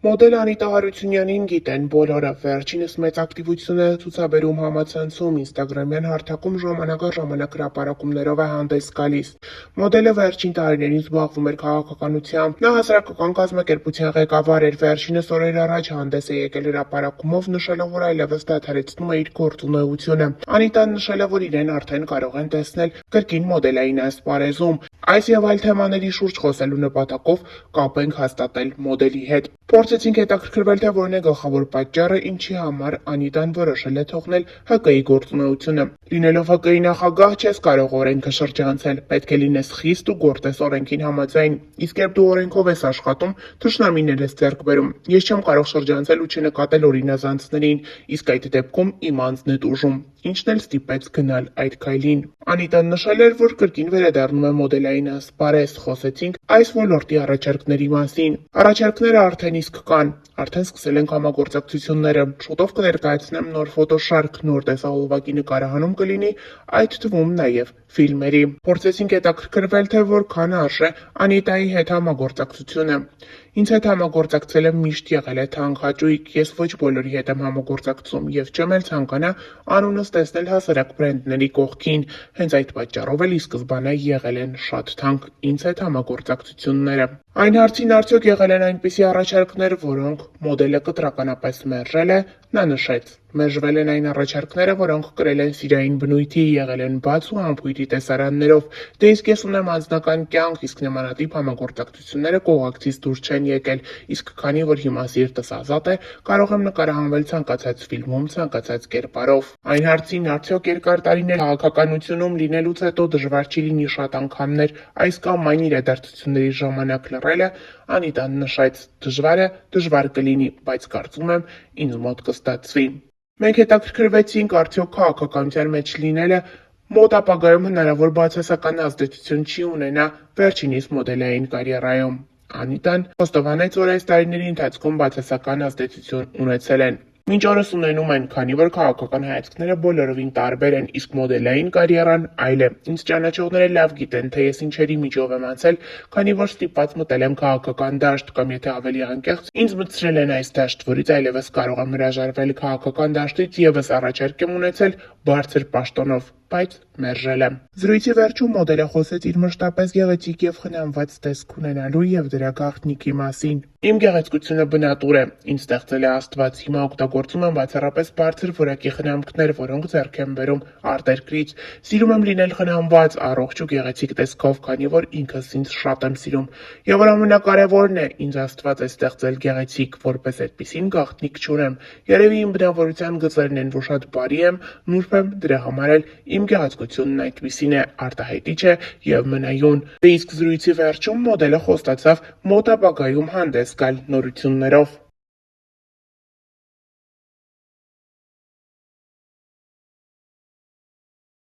Մոդել Անիտա Հարությունյանին գիտեն բոլորը, վերջինս մեծ ակտիվություն է ցուցաբերում համացանցում, ինստագրամյան հարթակում ժամանակ առ ժամանակ հրապարակումներով է հանդես գալիս։ Մոդելը վերջին տարիներին զբաղվում էր քաղաքականությամբ, նա հասարակական կազմակերպության ղեկավար էր, վերջինս օրեր առաջ հանդես է եկել հրապարակումով, նշելով, որ այլևս դադարեցնում է իր գործունեությունը։ Անիտան նշել է, որ իրեն արդեն կարող են տեսնել կրկին մոդելային ասպարեզում։ Այս եւ այլ թեմաների շուրջ խոսելու նպատակով կապ ենք հաստատել մոդելի հետ։ Փորձեցինք հետաքրքրվել, թե որն է գլխավոր պատճառը, ինչի համար Անիտան որոշել է թողնել ՀԿ-ի գործունեությունը։ Լինելով ՀԿ-ի նախագահ, չես կարող օրենքը շրջանցել, պետք է լինես խիստ ու գործես օրենքին համաձայն։ Իսկ երբ դու օրենքով ես աշխատում, թշնամիներ ես ձեռք բերում։ Ես չեմ կարող շրջանցել ու չնկատել օրինազանցներին, իսկ այդ դեպքում իմ անձն է տուժում, ինչն էլ ստիպեց գնալ այդ քայլին։ Անիտան նշել էր, որ կրկին վերադառնում է մոդելային ասպարեզ, խոսեցինք այս ոլորտի առաջարկների մասին։ Առաջարկները արդեն իսկ կան, արդեն սկսել ենք համագործակցությունները, շուտով կներկայացնեմ նոր ֆոտոշարք, նոր տեսահոլովակի նկարահանում կլինի, այդ թվում նաև ֆիլմերի։ Փորձեցինք հետաքրքրվել, թե որքան արժե Անիտայի հետ համագործակցությունը։ Ինձ հետ համագործակցելը միշտ եղել է թանկաճույք, ես ոչ բոլորի հետ եմ համագործակցում եւ չեմ էլ ցանկանա անունս տեսնել հասարակ բրենդների կողքին, հենց այդ պատճառով էլ ի սկզբանե եղել են շատ թանկ ինձ հետ համագործակցությունները։ Այն հարցին արդյոք եղել են այնպիսի առաջարկներ, որոնք մոդելը կտրականապես մերժել է, նա նշեց. Մերժվել են այն առաջարկները, որոնք կրել են սիրային բնույթի, եղել են բաց ու համբույրի տեսարաններով։ Դե իսկ ես ունեմ անձնական կյանք, իսկ նմանատիպ համագործակցությունները կողակցից դուրս չեն եկել, իսկ քանի որ հիմա սիրտս ազատ է, կարող եմ նկարահանվել ցանկացած ֆիլմում, ցանկացած կերպարով։ Այն հարցին արդյոք երկար տարիներ քաղաքականությունում լինելուց հետո դժվար չի լինի շատ անգամներ այս կամ այն իրադարձությունների ժամանակ լռելը, Անիտան նշեց. դժվար կլինի, բայց կարծում եմ ինձ մոտ կստացվի։ Մենք հետաքրքրվեցինք, արդյոք քաղաքականության մեջ լինելը մոտ ապագայում հնարավոր բացասական ազդեցություն չի ունենա վերջինիս մոդելային կարիերայում։ Անիտան խոստովանեց, որ այս տարիների ընթացքում բացասական ազդեցություն ունեցել են։ Մինչ օրս ունենում են, քանի որ քաղաքական հայացքները բոլորովին տարբեր են, իսկ մոդելային կարիերան այլ է։ Ինձ ճանաչողները լավ գիտեն, թե ես ինչերի միջով եմ անցել, քանի որ ստիպված մտել եմ քաղաքական դաշտ, կամ եթե ավելի անկեղծ, ինձ մտցրել են այս դաշտ, որից այլևս կարող եմ հրաժարվել քաղաքական դաշտից եւս առաջարկ եմ ունեցել բարձր պաշտոնով, բայց մերժել եմ։ Զրույցի վերջում մոդելը խոսեց իր մշտապես գեղեցիկ եւ խնամված տեսք ունենալու եւ դրա գաղտնիքի մասին։ Իմ գեղեցկությունը բնատուր է, ինձ ստեղծել է Աստված, հիմա օգտագործում եմ բացառապես բարձր որակի խնամքներ, որոնք ձեռք եմ բերում արտերկրից։ Սիրում եմ լինել խնամված, առողջ ու գեղեցիկ տեսքով, քանի որ ինքս ինձ շատ եմ սիրում։ Եվ որ ամենակարևորն է, ինձ Աստված է ստեղծել գեղեցիկ, որպես այդպիսին գաղտնիք չունեմ։ Երևի իմ բնավորության գծերն են, որ շատ բարի եմ, նուրբ եմ, դրա համար էլ իմ գեղեցկությունն այդպիսին է, արտահայտիչ է եւ մնայուն։ Դե իսկ զրույցի վերջում մոդելը խոստացավ մոտ ապագայում հանդես գալ նորություններով։